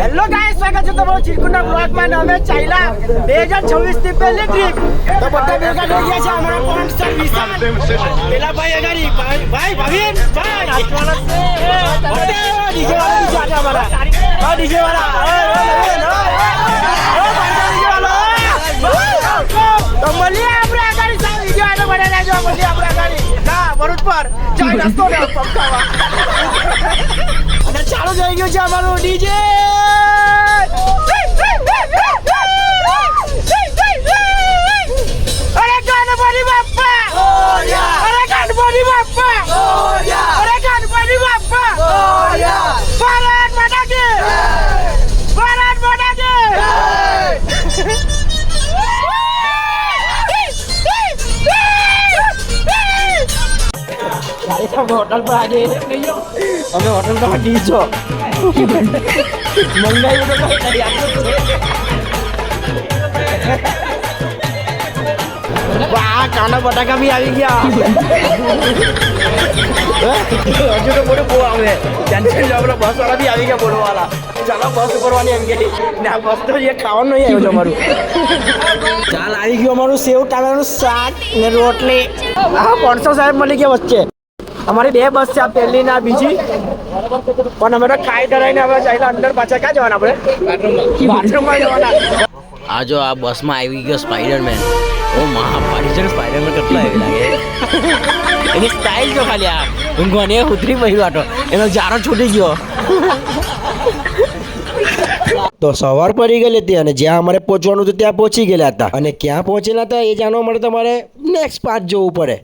Hello guys, સ્વાગત છે તમારું ચીરકુંડા બ્લોગમાં. અમે ચાલ્યા 2026 ની પહેલી ટ્રીપ. તો બધા ભેગા થઈ ગયા છે અમારા કોન્સ્ટર વિશાલ, પેલા ભાઈ અગાડી, ભાઈ ભાવિન, ભાઈ નાચવાના છે. ડીજે વાળા બીજા છે અમારા. હા ડીજે વાળા. તો મળીએ આપણે અગાડી સાવ વિડિયો આને બને લેજો. મળીએ આપણે અગાડી ના ભરૂચ પર ચાય નાસ્તો ને પકાવા. અને ચાલુ થઈ ગયું છે અમારું ડીજે. અરે ગણપતિ બાપ્પા, અરે ગણપતિ બાપ્પા, અરે ગણપતિ બાપ્પા. ભારત માતા કી, ભારત માતા કી. હોટલ પર આજે અમે હોટલ પર ડીજો મંગાઈ તો વાહ, કાના બટાકા બી આવી ગયા. હજુ તો બોલો બહુ આવે ટેન્શન. આપણે બસ વાળા બી આવી ગયા બોલવાળા. ચાલો બસ ઉપરવાની એમ કે ને આ બસ તો જે ખાવાનું નહીં આવ્યું તમારું. ચાલ આવી ગયું અમારું સેવ ટામેટાનું શાક ને રોટલી. હા 500 સાહેબ મળી ગયા વચ્ચે. અમારી 2 બસ છે, આ પહેલી ને આ બીજી. પણ અમે તો ખાઈ ડરાઈને હવે ચાલ્યા અંદર. પાછા ક્યાં જવાના આપણે? બાથરૂમમાં જવાના. આ જો આ બસમાં આવી ગયો સ્પાઈડરમેન. ઓ મહાપાડી છે સ્પાઈડરમેન. કેટલા એવી લાગે એની સ્ટાઇલ જો ખાલી. આ ઊંઘવાની ઉતરી પડી વાટો એનો જારો છૂટી ગયો. તો સવાર પડી ગઈ હતી અને જ્યાં અમારે પહોંચવાનું હતું ત્યાં પહોંચી ગયેલા હતા. અને ક્યાં પહોંચેલા હતા એ જાણવા માટે તમારે નેક્સ્ટ પાર્ટ જોવું પડે.